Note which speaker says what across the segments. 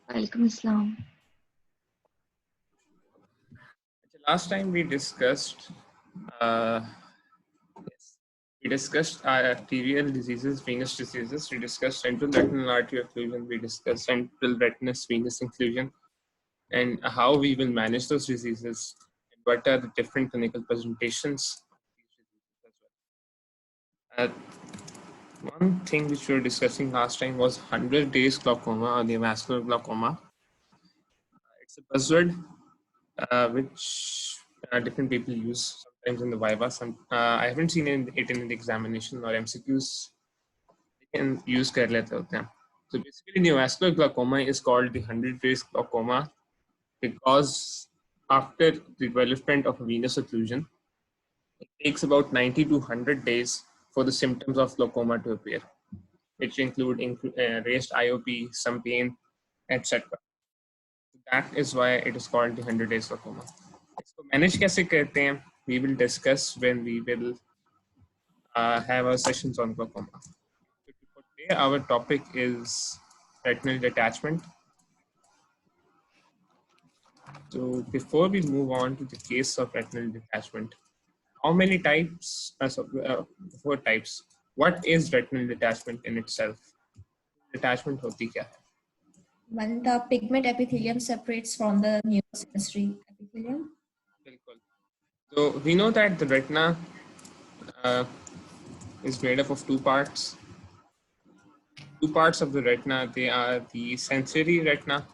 Speaker 1: Walaikum Assalam.
Speaker 2: Last time we discussed, uh, yes, we discussed arterial diseases, venous diseases. We discussed central retinal artery occlusion. We discussed central retinous venous occlusion, and how we will manage those diseases, and what are the different clinical presentations of these diseases as well. One thing which we were discussing last time was 100 days glaucoma or neovascular glaucoma. It's a buzzword which different people use sometimes in the Viva. I haven't seen it in the examination or MCQs. They can use कर लेते होते हैं. So basically, neovascular glaucoma is called the 100 days glaucoma because after the development of a venous occlusion, it takes about 90 to 100 days for the symptoms of glaucoma to appear, which include raised IOP, some pain, etc. That is why it is called the 100 days glaucoma. इसको manage कैसे करते हैं we will discuss when we will have our sessions on glaucoma. So today our topic is retinal detachment. So before we move on to the case of retinal detachment, how many types? Four types. What is retinal detachment in itself? Detachment होती क्या है?
Speaker 3: When the pigment epithelium separates from the neurosensory epithelium.
Speaker 2: बिल्कुल. So we know that the retina is made up of two parts. Two parts of the retina. They are the sensory retina,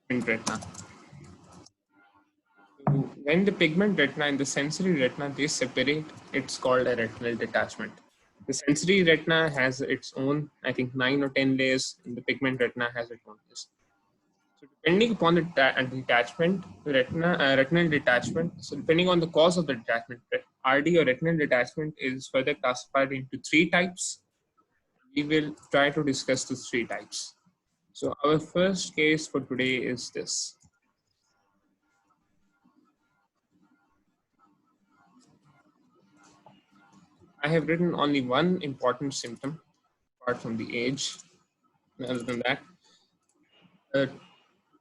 Speaker 2: pigment retina. So when the pigment retina and the sensory retina they separate, it's called a retinal detachment. The sensory retina has its own, I think, 9 or 10 layers, and the pigment retina has its own layers. So depending upon the detachment, retinal detachment, so depending on the cause of the detachment, RD or retinal detachment is further classified into three types. We will try to discuss the three types. So our first case for today is this. I have written only one important symptom apart from the age. Other than that,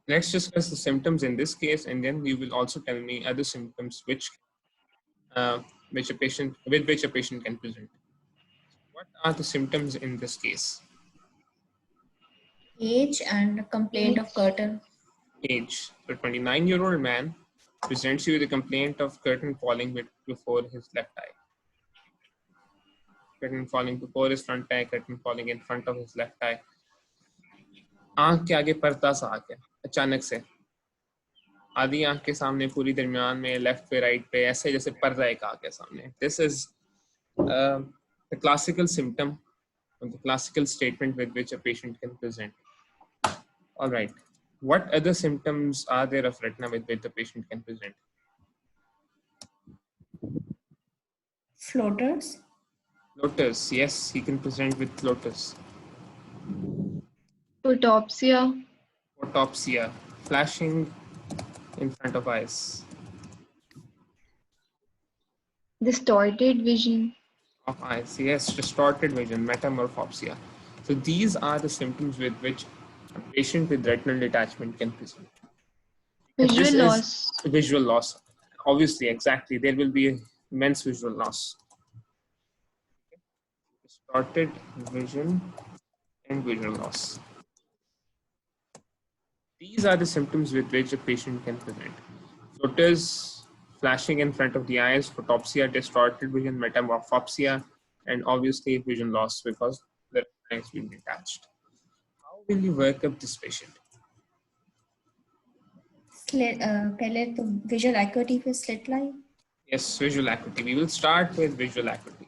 Speaker 2: let's discuss the symptoms in this case, and then you will also tell me other symptoms with which a patient can present. What are the symptoms in this case?
Speaker 3: Age and complaint of curtain.
Speaker 2: Age. So 29-year-old man presents you with a complaint of curtain falling before his left eye. Curtain falling before his front eye, curtain falling in front of his left eye. आंख के आगे पर्दा सा आ गया अचानक से, आधी आंख के सामने, पूरी दरमियान में, लेफ्ट पे, राइट पे, ऐसे जैसे पर्दा एक आ गया सामने. This is the classical symptom or the classical statement with which a patient can present. All right. What other symptoms are there of retina with which the patient can present?
Speaker 3: Floaters.
Speaker 2: Floaters. Yes, he can present with floaters.
Speaker 1: Photopsia.
Speaker 2: Photopsia. Flashing in front of eyes.
Speaker 1: Distorted vision.
Speaker 2: Of eyes. Yes, distorted vision. Metamorphopsia. So these are the symptoms with which a patient with retinal detachment can present.
Speaker 1: Visual
Speaker 2: This
Speaker 1: loss.
Speaker 2: is visual loss. Obviously, exactly. There will be immense visual loss. Distorted vision and visual loss. These are the symptoms with which a patient can present. Floaters, flashing in front of the eyes, photopsia, distorted vision, metamorphopsia, and obviously vision loss because the eyes will be detached. How will you work up this patient?
Speaker 3: पहले तो visual acuity फिर slit line.
Speaker 2: Yes, visual acuity. We will start with visual acuity.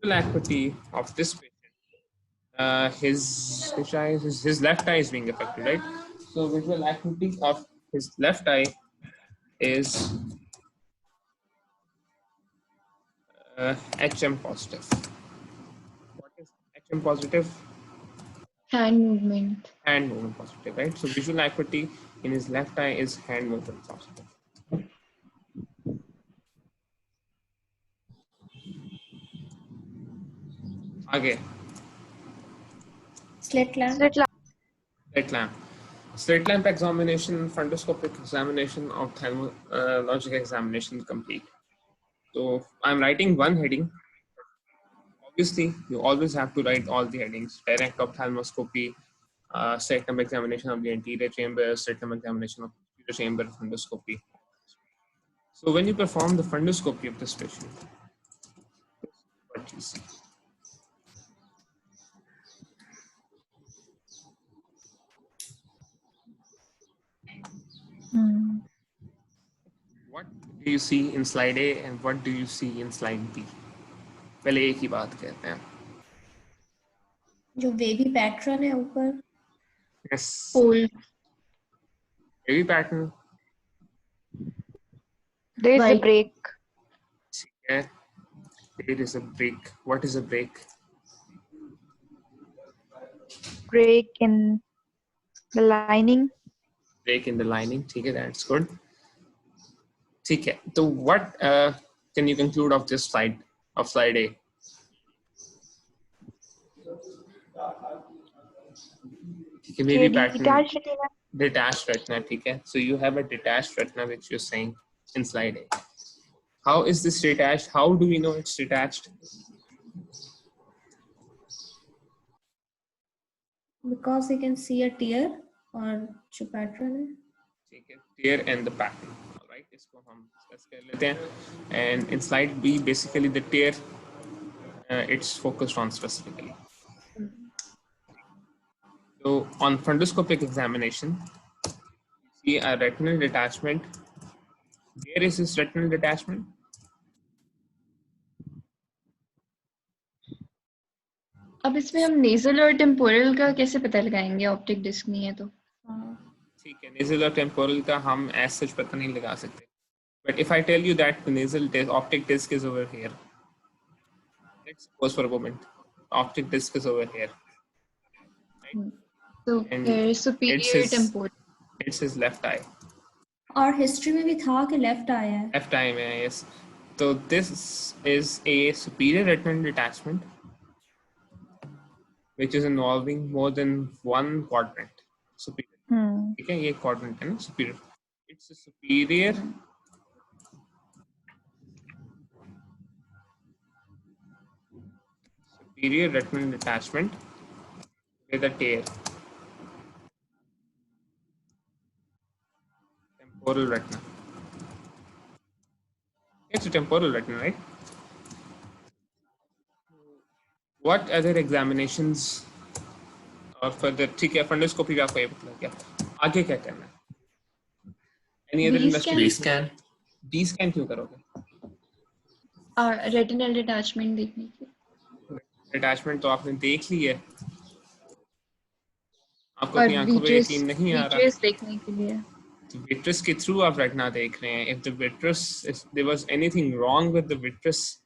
Speaker 2: Visual acuity of this patient. His left eye is being affected, right? So visual acuity of his left eye is HM positive. What is HM positive?
Speaker 1: Hand movement.
Speaker 2: Hand movement positive, right? So visual acuity in his left eye is hand movement positive. आगे.
Speaker 3: Slit lamp.
Speaker 2: Slit lamp. Slit lamp examination, fundoscopic examination, ophthalmologic examination complete. So I'm writing one heading. Obviously, you always have to write all the headings: direct ophthalmoscopy, septum examination of the anterior chamber, septum examination of the posterior chamber, fundoscopy. So when you perform the fundoscopy of this patient, what you see. What do you see in slide A and what do you see in slide B? पहले एक ही बात कहते हैं.
Speaker 3: जो wavy pattern है ऊपर.
Speaker 2: Yes.
Speaker 1: Fold.
Speaker 2: Wavy pattern.
Speaker 4: There is a
Speaker 1: White.
Speaker 4: break.
Speaker 2: Yeah. There is a break. What is a break?
Speaker 4: Break in the lining.
Speaker 2: Break in the lining. ठीक है, that's good. ठीक है. So what can you conclude of this slide, of slide A? ठीक है, wavy pattern.
Speaker 4: Detached retina.
Speaker 2: Detached retina. ठीक है. So you have a detached retina, which you're saying in slide A. How is this detached? How do we know it's detached?
Speaker 3: Because you can see a tear और जो pattern है.
Speaker 2: ठीक है, tear and the pattern. All right, इसको हम discuss कर लेते हैं. And in slide B, basically the tear, it's focused on specifically. So on fundoscopic examination, you see a retinal detachment. Where is this retinal detachment?
Speaker 1: अब इसमें हम nasal और temporal का कैसे पता लगाएंगे? ऑप्टिक डिस्क नहीं है तो.
Speaker 2: ठीक है, nasal और temporal का हम as such पता नहीं लगा सकते. But if I tell you that the nasal optic disc is over here, let's suppose for a moment, optic disc is over here.
Speaker 1: So
Speaker 2: And
Speaker 1: here
Speaker 2: it's
Speaker 1: superior
Speaker 2: his-
Speaker 1: temporal.
Speaker 2: It's his left eye.
Speaker 3: और history में भी था कि left eye है.
Speaker 2: Left eye में, yes. So this is a superior retinal detachment, which is involving more than one quadrant. Superior. ठीक है, ये quadrant है ना, superior. It's a superior retinal detachment with a tear. Temporal retina. It's a temporal retina, right? What other examinations or further? ठीक है, fundoscopy का आपको ये पता लग गया. आगे क्या करना है? Any other
Speaker 1: B scan?
Speaker 2: investigation? B scan क्यों करोगे?
Speaker 1: रेटिनल डिटैचमेंट देखने के.
Speaker 2: Detachment तो आपने देख ली है. आपको
Speaker 1: और
Speaker 2: अपनी आंखों पे
Speaker 1: vitreous
Speaker 2: यकीन नहीं आ रहा.
Speaker 1: vitreous देखने के लिए.
Speaker 2: Vitreous के through आप retina देख रहे हैं. If the vitreous, if there was anything wrong with the vitreous,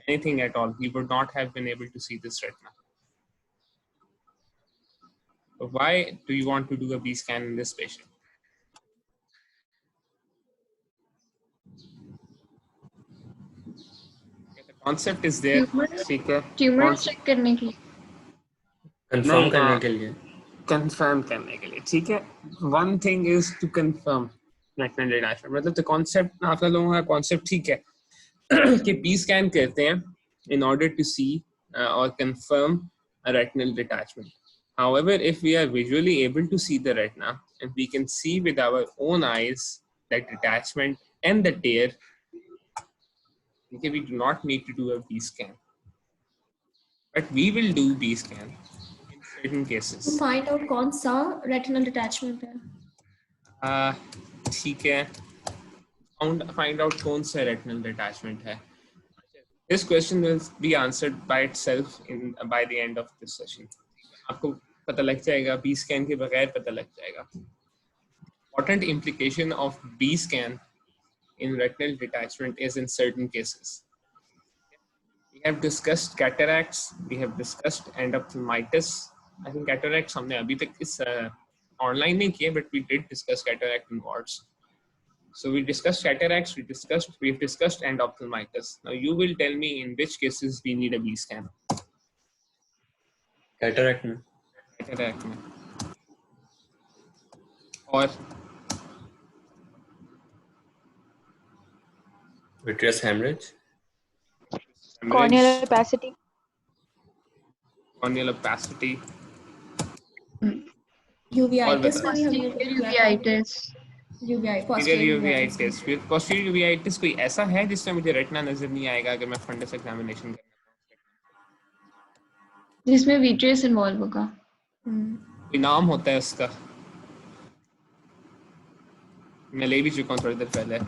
Speaker 2: anything at all, we would not have been able to see this retina. So why do you want to do a B scan in this patient? The concept is there. ठीक है.
Speaker 1: Tumours check करने के लिए.
Speaker 5: Confirm करने के लिए.
Speaker 2: Confirm करने के लिए. ठीक है. One thing is to confirm retinal detachment. मतलब the concept, आप लोगों का concept ठीक है कि B scan करते हैं in order to see or confirm a retinal detachment. However, if we are visually able to see the retina and we can see with our own eyes that detachment and the tear, okay, we do not need to do a B scan. But we will do B scan in certain cases.
Speaker 3: To find out कौन सा retinal detachment है.
Speaker 2: ठीक है. Find out कौन सा retinal detachment है. This question will be answered by itself by the end of this session. आपको पता लग जाएगा. B scan के बगैर पता लग जाएगा. Important implication of B scan in retinal detachment is in certain cases. We have discussed cataracts. We have discussed endophthalmitis. I think cataracts हमने अभी तक इस online नहीं किए, but we did discuss cataract in wards. So we discussed cataracts. We've discussed endophthalmitis. Now you will tell me in which cases we need a B scan.
Speaker 5: Cataract में.
Speaker 2: Cataract में, और
Speaker 5: Vitreous hemorrhage.
Speaker 4: corneal opacity,
Speaker 2: corneal opacity,
Speaker 3: uveitis
Speaker 2: बताओ।
Speaker 3: में भी हम ये
Speaker 1: Posterior
Speaker 3: किया था।
Speaker 1: uveitis.
Speaker 3: posterior uveitis में।
Speaker 2: uveitis. Posterior uveitis कोई ऐसा है जिसमें मुझे रेटिना नजर नहीं आएगा अगर मैं फंडस एग्जामिनेशन करना
Speaker 1: जिसमें vitreous involve होगा.
Speaker 2: कोई नाम होता है उसका, मैं ले भी चुका हूँ थोड़ी देर पहले.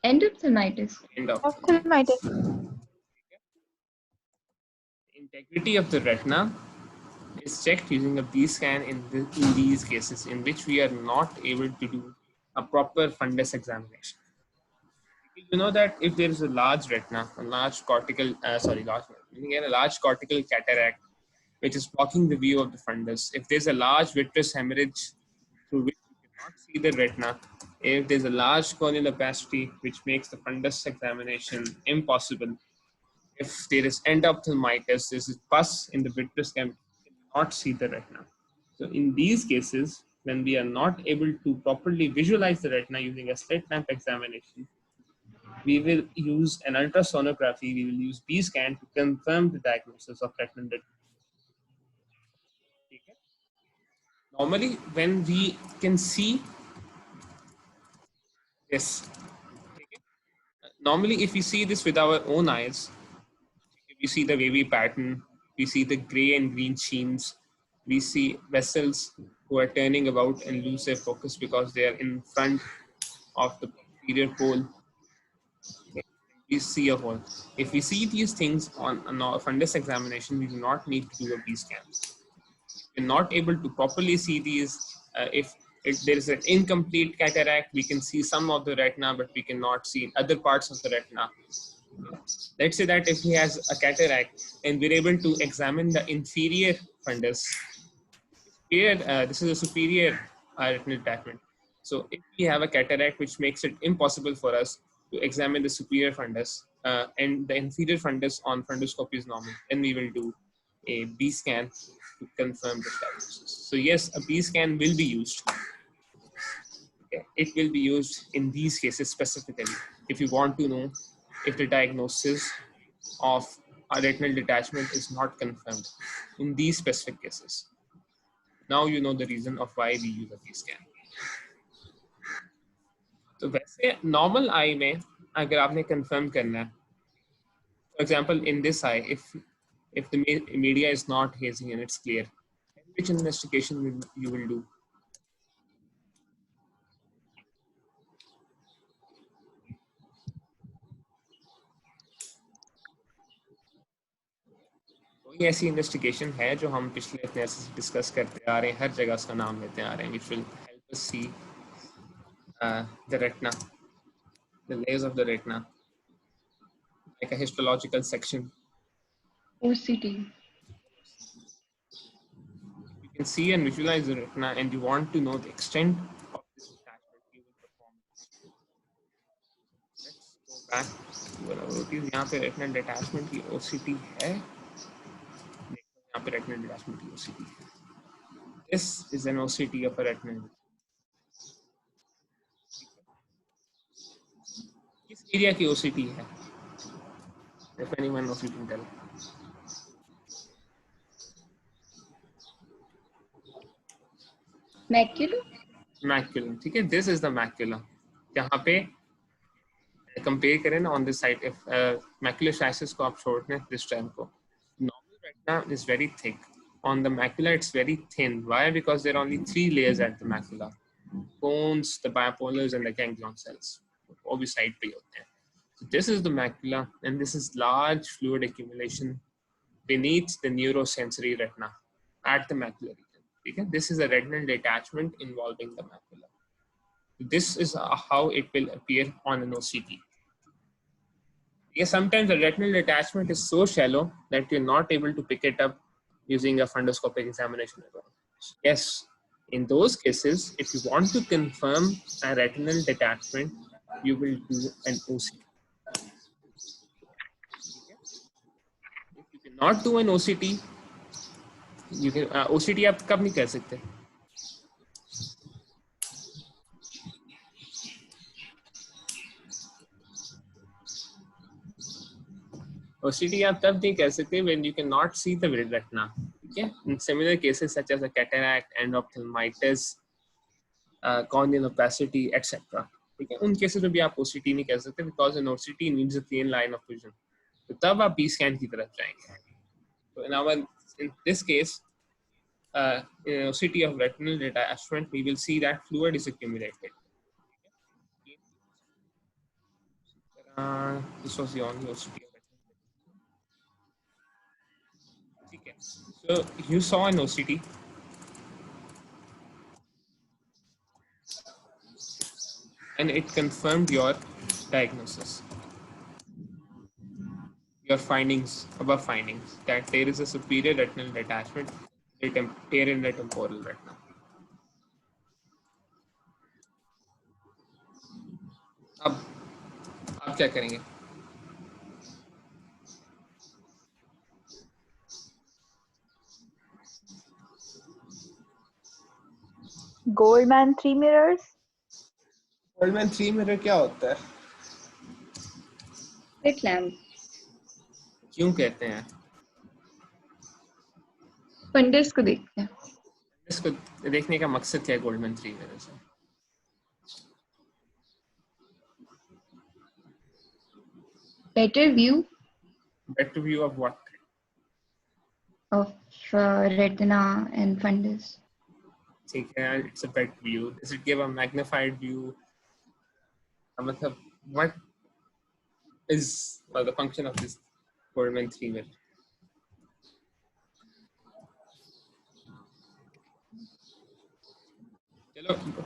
Speaker 1: Endophthalmitis.
Speaker 4: ophthalmitis,
Speaker 2: Integrity of the retina is checked using a B scan in these cases in which we are not able to do a proper fundus examination. You know that if there is a large retina, a large cortical, a large cortical cataract which is blocking the view of the fundus, if there's a large vitreous hemorrhage through which you cannot see the retina, if there's a large corneal opacity which makes the fundus examination impossible, if there is endophthalmitis, there is pus in the vitreous cavity, you cannot see the retina. So in these cases, when we are not able to properly visualize the retina using a slit lamp examination, we will use an ultrasonography, we will use B scan to confirm the diagnosis of retinal detachment. Normally, when we can see this, normally if we see this with our own eyes, we see the wavy pattern, we see the gray and green sheens, we see vessels who are turning about and lose their focus because they are in front of the posterior pole. We see a hole. If we see these things on a fundus examination, we do not need to do a B scan. We're not able to properly see these. If there is an incomplete cataract, we can see some of the retina, but we cannot see other parts of the retina. Let's say that if he has a cataract and we're able to examine the inferior fundus, this is a superior retinal detachment. So if we have a cataract which makes it impossible for us to examine the superior fundus and the inferior fundus on fundoscopy is normal, then we will do a B scan to confirm the diagnosis. So yes, a B scan will be used. Okay. It will be used in these cases specifically if you want to know if the diagnosis of a retinal detachment is not confirmed in these specific cases. Now you know the reason of why we use a B scan. तो वैसे normal eye में अगर आपने confirm करना है, for example in this eye, if the media is not hazy and it's clear, which investigation you will do? कोई ऐसी investigation है जो हम पिछले इतने से डिस्कस करते आ रहे हैं, हर जगह उसका नाम लेते आ रहे हैं, which will help us see the retina, the layers of the retina, like a histological section.
Speaker 1: OCT.
Speaker 2: You can see and visualize the retina and you want to know the extent of this detachment, you will perform this. Let's go back to our OCT. यहाँ पे retinal detachment की OCT है, यहाँ पे retinal detachment की OCT है. This is an OCT of a retinal. किस area की OCT है? If anyone knows, you can tell.
Speaker 1: Macula.
Speaker 2: Maculum, ठीक है? This is the macula. यहाँ पे compare करें ना on this side, if macular slices को आप छोड़ दें this term को, normal retina is very thick. On the macula, it's very thin. Why? Because there are only 3 layers at the macula: cones, the bipolars, and the ganglion cells. वो भी side पे होते हैं. So this is the macula, and this is large fluid accumulation beneath the neurosensory retina at the macular region. Okay? This is a retinal detachment involving the macula. This is how it will appear on an OCT. Yes, sometimes the retinal detachment is so shallow that you're not able to pick it up using a fundoscopic examination. Yes, in those cases, if you want to confirm a retinal detachment, you will do an OCT. If you cannot do an OCT, You can OCT आप कब नहीं कह सकते? OCT आप तब नहीं कह सकते when you cannot see the retina. ठीक है? In similar cases such as a cataract, endophthalmitis, corneal opacity, etc. ठीक है? उन केसेस में भी आप OCT नहीं कह सकते because an OCT needs a clean line of vision. तो तब आप B scan की तरफ जाएंगे. So in this case, in OCT of retinal detachment, we will see that fluid is accumulated. This was the only OCT of retinal detachment. Okay. So you saw an OCT. And it confirmed your diagnosis. Your findings, above findings, that there is a superior retinal detachment, tear in the temporal retina. अब आप क्या करेंगे?
Speaker 4: Goldman 3 mirrors.
Speaker 2: Goldman 3 mirror क्या होता है?
Speaker 1: Slit lamp.
Speaker 2: क्यों कहते हैं?
Speaker 1: फंडस को देखते हैं.
Speaker 2: इसको देखने का मकसद क्या है गोल्डमैन 3 mirror से?
Speaker 1: Better view
Speaker 2: Better view of what?
Speaker 1: of retina and fundus.
Speaker 2: ठीक है, it's a better view. Does it give a magnified view? मतलब what is the function of this Goldman 3 mirror?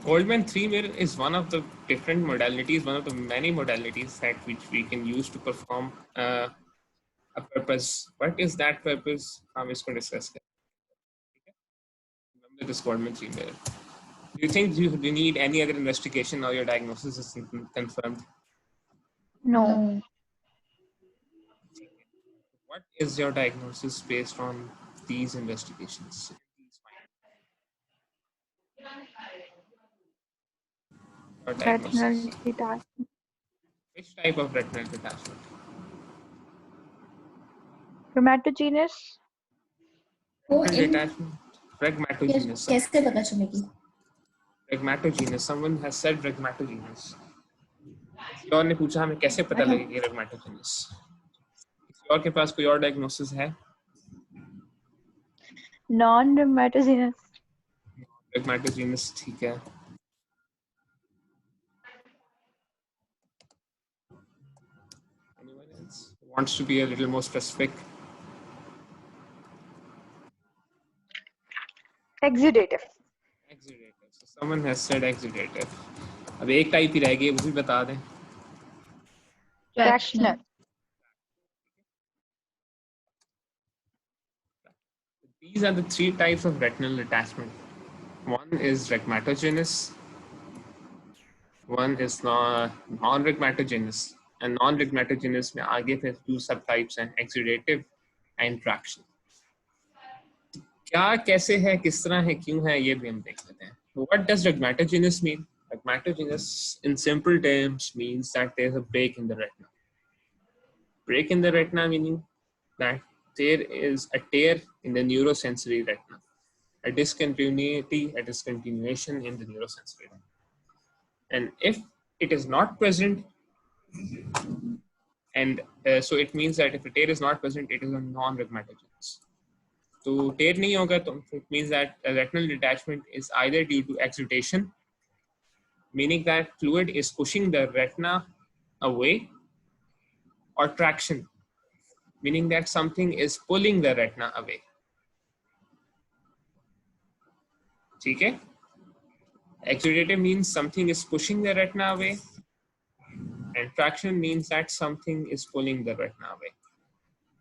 Speaker 2: Goldman 3 mirror is one of the different modalities, one of the many modalities that which we can use to perform a purpose. What is that purpose? हम इसको discuss करेंगे. Remember this Goldman 3 mirror. Do you think you need any other investigation or your diagnosis is confirmed?
Speaker 4: No.
Speaker 2: What is your diagnosis based on these investigations? Your diagnosis.
Speaker 4: Retinal detachment.
Speaker 2: Which type of retinal detachment?
Speaker 4: Chromatogenous.
Speaker 3: वो
Speaker 2: Retinal
Speaker 3: इन
Speaker 2: detachment. Phlegmatogenous.
Speaker 3: कैसे पता चलेगी?
Speaker 2: Phlegmatogenous. Someone has said phlegmatogenous. किसी और ने पूछा हमें कैसे पता लगेगा phlegmatogenous? किसी और के पास कोई और diagnosis है?
Speaker 4: Non-rheumatogenious.
Speaker 2: Phlegmatogenous ठीक है. Anyone else who wants to be a little more specific?
Speaker 4: Exudative.
Speaker 2: Exudative. So someone has said exudative. अब एक टाइप ही रह गई, वो भी बता दें.
Speaker 4: Fractional.
Speaker 2: These are the three types of retinal detachment. One is rhegmatogenous, one is non-rhegmatogenous, and non-rhegmatogenous में आगे फिर two subtypes हैं, exudative and traction. क्या कैसे है, किस तरह है, क्यों है, ये भी हम देख लेते हैं. What does rhegmatogenous mean? Rhegmatogenous in simple terms means that there is a break in the retina. Break in the retina meaning that there is a tear in the neurosensory retina, a discontinuation in the neurosensory retina. And if it is not present, and so it means that if a tear is not present, it is a non-rhegmatogenous. So tear nahi hoga, to it means that a retinal detachment is either due to exudation, meaning that fluid is pushing the retina away, or traction, meaning that something is pulling the retina away. Okay? Exudative means something is pushing the retina away, and traction means that something is pulling the retina away.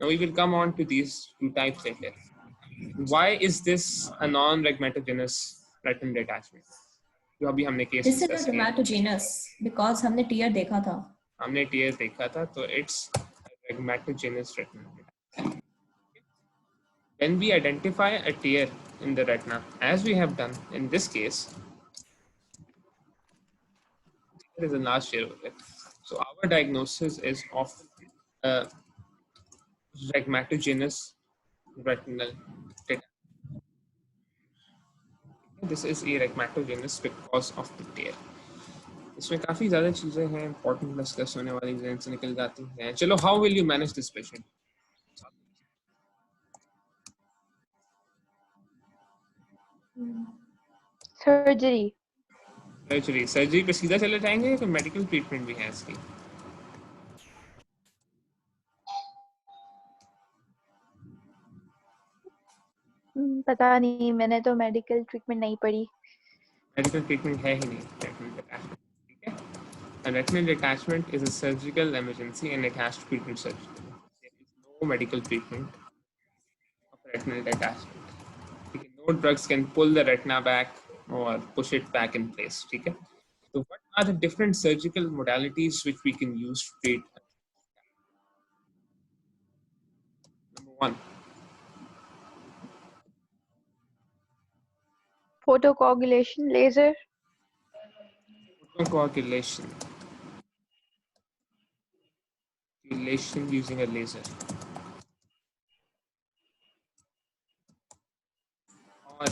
Speaker 2: Now we will come on to these two types later. Why is this a non-rhegmatogenous retinal detachment? जो अभी हमने case
Speaker 3: This is not rheumatogenious because हमने tear देखा था.
Speaker 2: हमने tear देखा था, तो it's rhegmatogenous retinal detachment. when we identify a tear in the retina, as we have done in this case, there is a large tear over there. So our diagnosis is of rhegmatogenous retinal detachment. This is a rhegmatogenous because of the tear. इसमें काफी ज़्यादा चीज़ें हैं important discuss होने वाली जहन से निकल जाती हैं. चलो, how will you manage this patient?
Speaker 4: Surgery.
Speaker 2: Surgery पे सीधा चले जाएंगे या कोई मेडिकल ट्रीटमेंट भी है इसकी?
Speaker 4: पता नहीं, मैंने तो मेडिकल ट्रीटमेंट नहीं पढ़ी.
Speaker 2: मेडिकल ट्रीटमेंट है ही नहीं retinal detachment, ठीक है? A retinal detachment is a surgical emergency and it has to be treated surgically. There is no medical treatment of retinal detachment. ठीक है? No drugs can pull the retina back or push it back in place, ठीक है? So what are the different surgical modalities which we can use to treat? Number one,
Speaker 4: Photocoagulation, laser.
Speaker 2: photocoagulation. Coagulation using a laser. और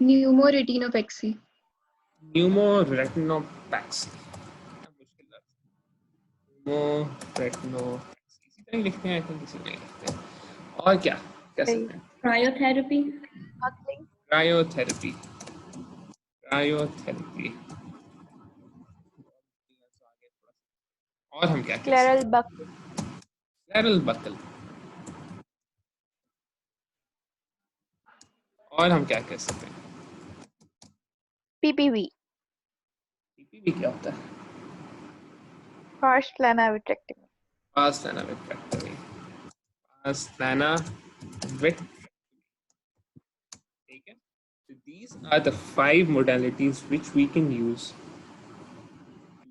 Speaker 1: Pneumoretinopexy.
Speaker 2: pneumoretinopexy. मुश्किल है. Pneumoretinopexy. इसी तरह ही लिखते हैं, I think इसी तरह ही लिखते हैं. और क्या सकते हैं?
Speaker 3: Cryotherapy.
Speaker 2: Cryotherapy. Cryotherapy. और हम क्या
Speaker 4: Scleral buckle.
Speaker 2: Scleral buckle. और हम क्या कह सकते हैं?
Speaker 4: PPV.
Speaker 2: PPV क्या होता है?
Speaker 4: Pars plana vitrectomy.
Speaker 2: Pars plana vitrectomy. Pars plana vitrectomy. ठीक है? So these are the 5 modalities which we can use to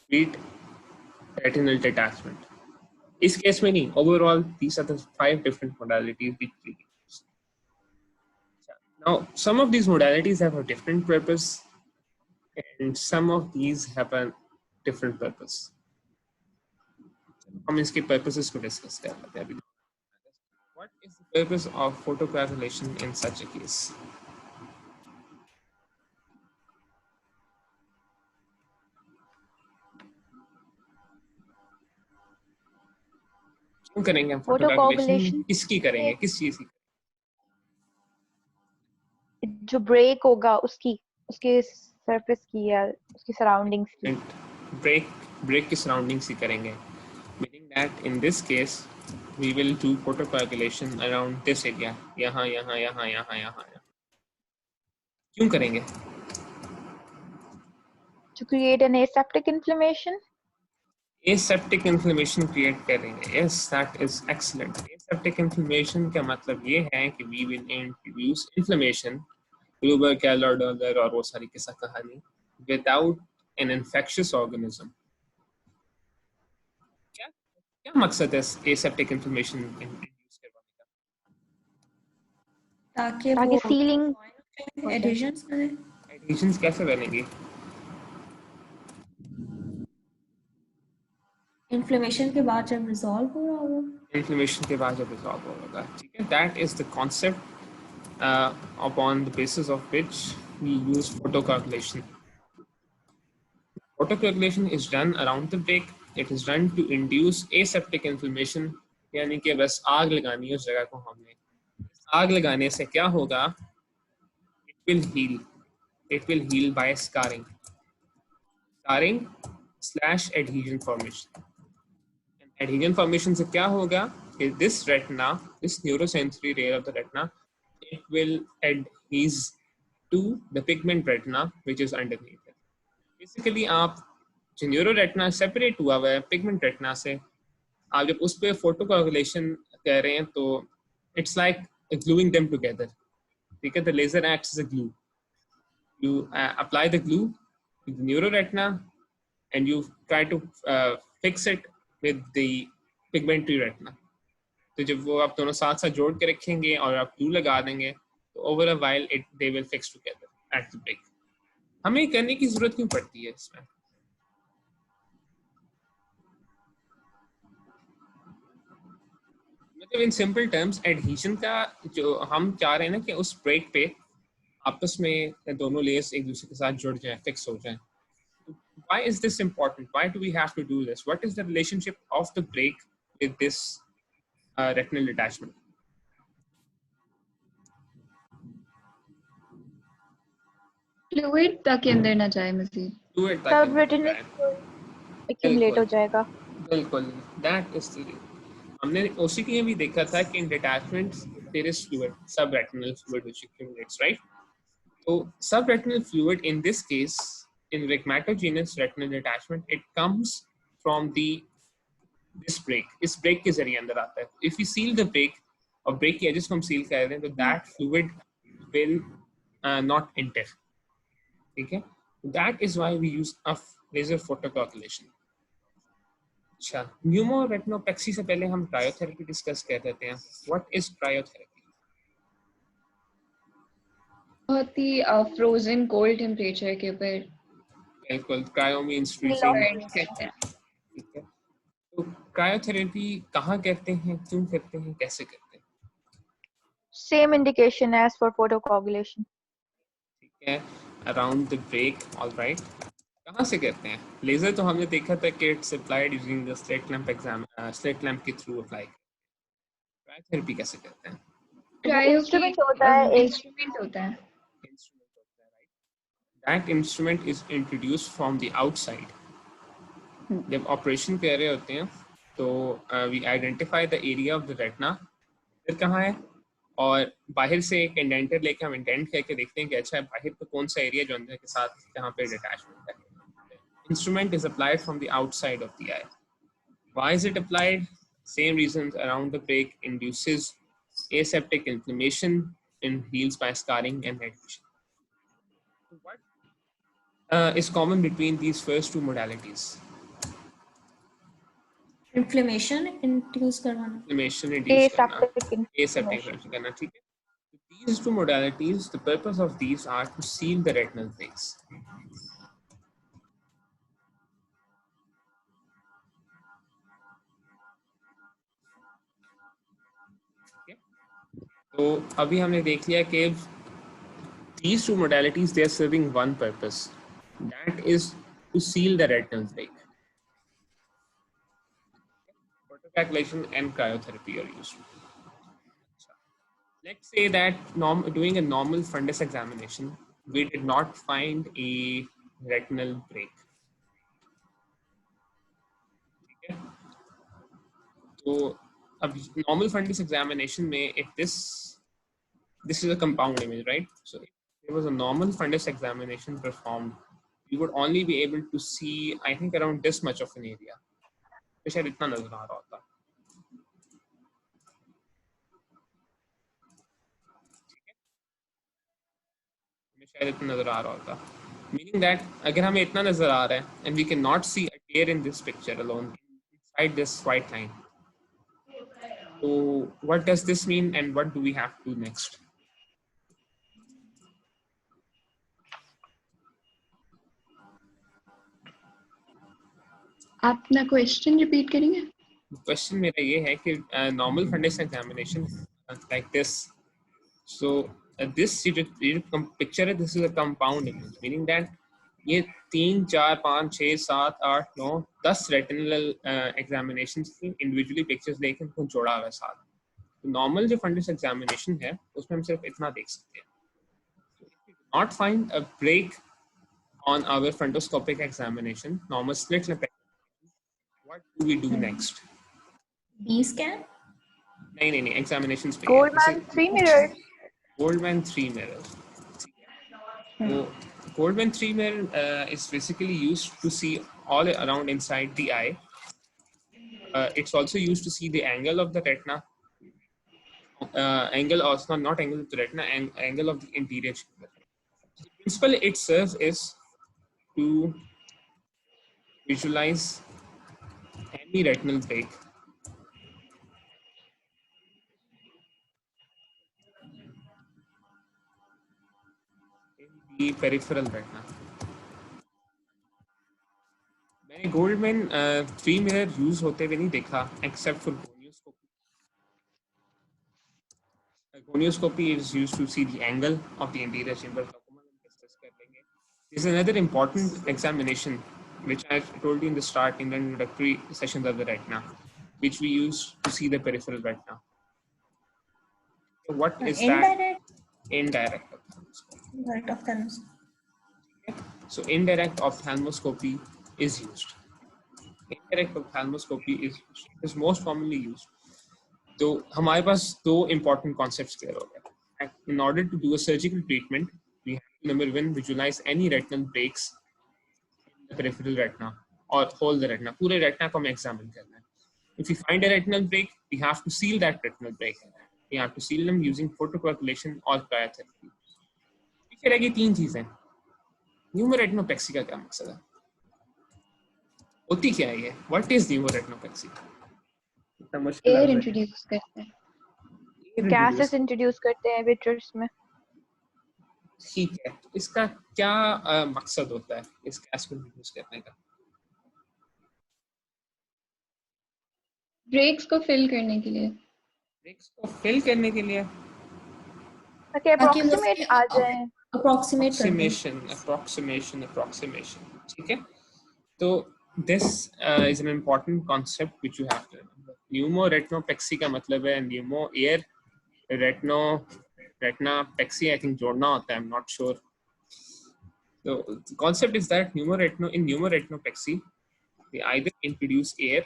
Speaker 2: treat retinal detachment. इस केस में नहीं, overall these are the 5 different modalities which we can use. Now some of these modalities have a different purpose and some of these have a different purpose. हम इसके purposes को discuss कर लेते हैं अभी. What is the purpose of photocoagulation in such a case? क्यों करेंगे हम photocoagulation? किसकी करेंगे? किस चीज की?
Speaker 4: जो ब्रेक होगा उसके सरफेस की या उसकी सराउंडिंग्स की.
Speaker 2: ब्रेक की सराउंडिंग्स ही करेंगे. Meaning that in this case we will do photocoagulation around this area. यहाँ. क्यों करेंगे?
Speaker 4: To create an aseptic inflammation.
Speaker 2: Aseptic inflammation create करेंगे. Yes, that is excellent. Aseptic inflammation का मतलब ये है कि we will introduce inflammation, Gruber, Dollar और वो सारी किस्सा कहानी, without an infectious organism. क्या मकसद है aseptic inflammation induce करवाने का?
Speaker 3: ताकि
Speaker 4: ताकि
Speaker 3: वो
Speaker 4: सीलिंग
Speaker 3: adhesions करे.
Speaker 2: Adhesions कैसे बनेंगी?
Speaker 3: Inflammation के बाद जब resolve हो रहा होगा.
Speaker 2: Inflammation के बाद जब resolve होगा, ठीक है? That is the concept upon the basis of which we use photocoagulation. Photocoagulation is done around the break. It is done to induce aseptic inflammation, यानी कि बस आग लगानी है उस जगह को हमने. आग लगाने से क्या होगा? It will heal. It will heal by scarring. Scarring/adhesion formation. And adhesion formation से क्या होगा? This retina, this neurosensory layer of the retina, it will adhere to the pigment retina which is underneath it. Basically आप जो neuro retina separate हुआ हुआ है pigment retina से, आप जब उस पर फोटोकोagulation कर रहे हैं तो it's like gluing them together. ठीक है? The laser acts as a glue. You apply the glue to the neuroretina and you try to fix it with the pigmentary retina. तो जब वो आप दोनों साथ साथ जोड़ के रखेंगे और आप glue लगा देंगे तो over a while they will fix together at the break. हमें करने की जरूरत क्यों पड़ती है इसमें? मतलब in simple terms adhesion का जो हम चाह रहे हैं ना कि उस break पे आपस में दोनों layers एक दूसरे के साथ जुड़ जाएं, fix हो जाएं. Why is this important? Why do we have to do this? What is the relationship of the break with this retinal detachment?
Speaker 1: Fluid ताकि अंदर ना जाए मजीद.
Speaker 2: Fluid
Speaker 4: तब
Speaker 2: ताकि
Speaker 4: रेटिनल एक्यूमुलेट हो जाएगा.
Speaker 2: बिल्कुल that is the हमने OCT में भी देखा था कि in detachments there is fluid, subretinal fluid which accumulates, right? So subretinal fluid in this case in rhegmatogenous retinal detachment it comes from this break. इस break के जरिए अंदर आता है. If we seal the break और break के edges को हम seal कर दें तो that fluid will not enter. ठीक है? That is why we use a laser photocoagulation. अच्छा, न्यूमोरेटिनोपैक्सी से पहले हम क्रायोथेरेपी डिस्कस कर देते हैं. What is cryotherapy?
Speaker 1: बहुत ही फ्रोजन कोल्ड टेम्परेचर के ऊपर
Speaker 2: बिल्कुल, क्रायो मींस फ्रीजिंग.
Speaker 1: burn करते हैं.
Speaker 2: ठीक है. तो क्रायोथेरेपी कहाँ करते हैं, क्यों करते हैं, कैसे करते हैं?
Speaker 4: Same indication as for photocoagulation.
Speaker 2: ठीक है. Around the break, all right. कहाँ से करते हैं? लेजर तो हमने देखा था कि it's applied using the slit lamp के through apply. क्रायोथेरेपी कैसे करते हैं?
Speaker 1: क्रायो
Speaker 4: इंस्ट्रूमेंट होता है एक.
Speaker 1: इंस्ट्रूमेंट होता है.
Speaker 2: Instrument होता है, right? That instrument is introduced from the outside. जब ऑपरेशन कर रहे होते हैं तो we identify the area of the retina. फिर कहाँ है? और बाहर से एक इंडेंटर लेके हम इंडेंट करके देखते हैं कि अच्छा है बाहर तो कौन सा एरिया जो अंदर के साथ जहाँ पे डिटैचमेंट है. Instrument is applied from the outside of the eye. Why is it applied? Same reasons around the break induces aseptic inflammation and heals by scarring and adhesion. What is common between these first two modalities?
Speaker 3: Inflammation induce करवाना.
Speaker 2: Inflammation induce करना,
Speaker 4: Aseptic
Speaker 2: aseptic inflammation करना. ठीक है. These two modalities, the purpose of these are to seal the retinal breaks. तो अभी हमने देख लिया कि these two modalities they are serving one purpose, that is to seal the retinal break. Photocoagulation and cryotherapy are used. Let's say that doing a normal fundus examination we did not find a retinal break. ठीक है? तो अब normal fundus examination में if this is a compound image, right? So if there was a normal fundus examination performed, you would only be able to see, I think, around this much of an area. तो शायद इतना नजर आ रहा होता. शायद इतना नजर आ रहा होता. Meaning that अगर हमें इतना नजर आ रहा है and we cannot see a tear in this picture alone inside this white line. So what does this mean and what do we have to do next?
Speaker 1: आप अपना क्वेश्चन रिपीट करेंगे?
Speaker 2: Question मेरा ये है कि normal fundus examination like this. So this picture है, this is a compound image, meaning that ये 3 4 5 6 7 8 9 10 retinal examinations की इंडिविजुअली पिक्चर्स लेके उनको जोड़ा हुआ है साथ. नॉर्मल जो फंडस एग्जामिनेशन है उसमें हम सिर्फ इतना देख सकते हैं. Not find a break on our fundoscopic examination, normal slit lamp, what do we do next?
Speaker 3: B scan.
Speaker 2: नहीं examinations पे.
Speaker 4: Goldman 3 mirrors.
Speaker 2: Goldman 3 mirrors. So Goldman 3 mirror is basically used to see all around inside the eye. It's also used to see the angle of the retina. Angle also not angle of the retina, angle of the interior chamber. The principle it serves is to visualize any retinal break in the peripheral retina. मैंने Goldman 3 mirror use होते हुए नहीं देखा except for gonioscopy. Gonioscopy is used to see the angle of the anterior chamber of glaucoma. This is another important examination which I told you in the start in the introductory sessions of the retina, which we use to see the peripheral retina. So what is
Speaker 3: Indirect?
Speaker 2: that? Indirect ophthalmoscopy.
Speaker 3: Indirect ophthalmoscopy.
Speaker 2: So indirect ophthalmoscopy is used. Indirect ophthalmoscopy is most commonly used. तो हमारे पास दो important concepts clear हो गए. In order to do a surgical treatment, we have to number one visualize any retinal breaks in the peripheral retina or whole the retina. पूरे retina को हमें examine करना है. If we find a retinal break, we have to seal that retinal break. We have to seal them using photocoagulation or cryotherapy. फिर आगे तीन चीजें. Pneumoretinopexy का क्या मकसद है? होती क्या है ये? What is pneumoretinopexy? इतना मुश्किल
Speaker 1: एयर
Speaker 2: लग रहा है.
Speaker 1: इंट्रोड्यूस करते हैं.
Speaker 4: गैसेस इंट्रोड्यूस करते हैं विट्रस में.
Speaker 2: ठीक है, इसका क्या मकसद होता है इस गैस को रिड्यूस करने का?
Speaker 1: ब्रेक्स को फिल करने के लिए.
Speaker 2: ब्रेक्स को फिल करने के लिए.
Speaker 4: ताकि अप्रोक्सीमेट आ जाए.
Speaker 2: Approximation. ठीक है. तो this is an important concept which you have to remember. Pneumoretinopexy का मतलब है pneumo air retinopexy I think जोड़ना होता है. I'm not sure. So the concept is that in pneumoretinopexy we either introduce air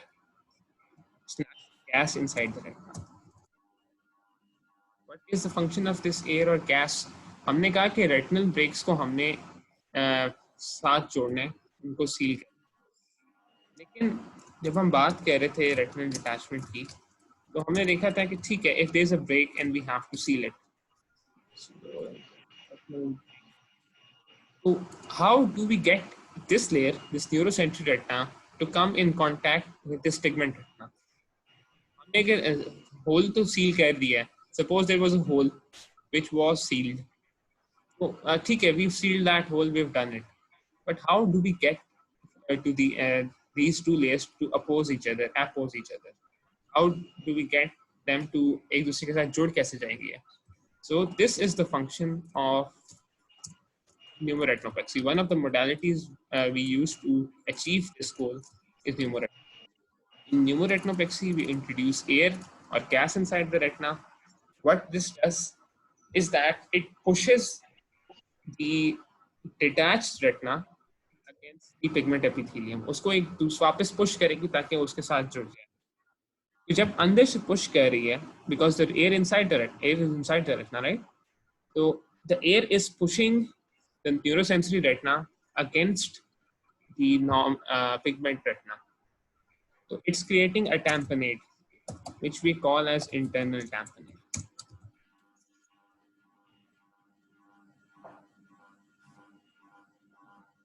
Speaker 2: gas inside the retina. What is the function of this air or gas? हमने कहा कि retinal breaks को हमने साथ जोड़ना है, उनको सील करना. लेकिन जब हम बात कर रहे थे retinal detachment की, तो हमने देखा था कि ठीक है, if there is a break and we have to seal it. So how do we get this layer, this neurosensory retina, to come in contact with this pigment retina? हमने एक hole तो seal कर दिया है. Suppose there was a hole which was sealed. So ठीक है, we've sealed that hole, we've done it. But how do we get to the these two layers to oppose each other? How do we get them to एक दूसरे के साथ जुड़ कैसे जाएंगे? So this is the function of pneumoretinopexy. One of the modalities we use to achieve this goal is pneumoretinopexy. In pneumoretinopexy, we introduce air or gas inside the retina. What this does is that it pushes the detached retina against the pigment epithelium. उसको एक वापस push करेगी ताकि उसके साथ जुड़ जाए. जब अंदर से push कर रही है, because the air is inside the retina, right? So the air is pushing the neurosensory retina against the pigment retina. So it's creating a tamponade, which we call as internal tamponade.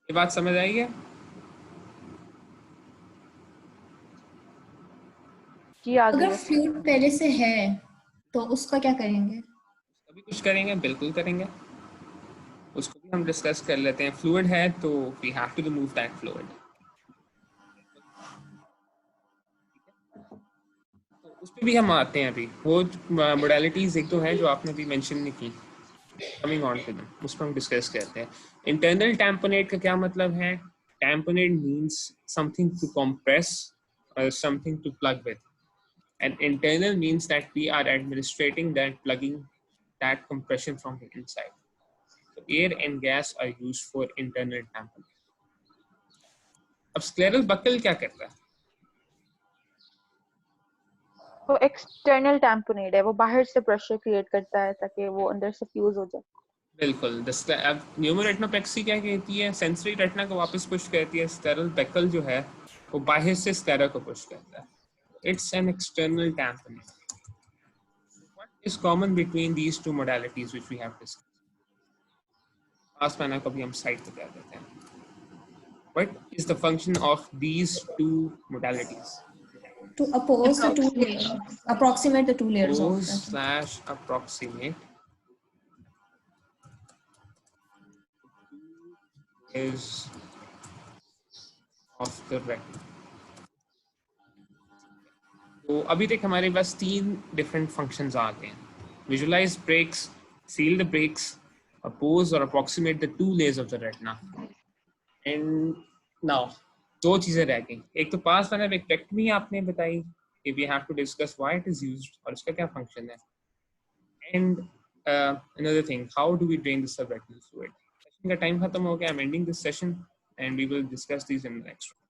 Speaker 2: ये बात समझ आई है?
Speaker 4: जी आ
Speaker 3: अगर
Speaker 4: गई.
Speaker 3: Fluid पहले से है तो उसका क्या करेंगे?
Speaker 2: अभी कुछ करेंगे, बिल्कुल करेंगे. उसको भी हम डिस्कस कर लेते हैं. फ्लूइड है तो we have to remove that fluid. तो उस पे भी हम आते हैं. अभी वो मोडालिटीज एक तो है जो आपने अभी मेंशन नहीं की. कमिंग ऑन टू देम, उस पर हम डिस्कस करते हैं. इंटरनल टैम्पोनेट का क्या मतलब है? Tamponade means something to compress or something to plug with, and internal means that we are administrating that plugging, that compression from the inside. So air and gas are used for internal tamponade. अब scleral buckle क्या करता है?
Speaker 4: वो external tamponade है. वो बाहर से pressure create करता है ताकि वो अंदर से फ्यूज हो जाए.
Speaker 2: बिल्कुल. अब न्यूमोरेटिनोपेक्सी क्या कहती है? सेंसरी रेटिना को वापस पुश करती है. स्क्लेरल बकल जो है वो बाहर से स्क्लेरा को पुश करता है. It's an external tamponade. What is common between these two modalities which we have discussed? पास पैना को भी हम साइड पे कर देते हैं. What is the function of these two modalities?
Speaker 3: To oppose the two layers, approximate the two layers of
Speaker 2: Oppose / approximate is of the retina. तो अभी तक हमारे पास 3 different functions आ गए हैं. Visualize breaks, seal the breaks, oppose or approximate the 2 layers of the retina. And now 2 चीजें रह गई. एक तो पास लाइन विक्टेक्टमी आपने बताई कि we have to discuss why it is used और इसका क्या function है. And another thing, how do we drain the subretinal fluid? Session का time खत्म हो गया. I'm ending this session and we will discuss these in the next one.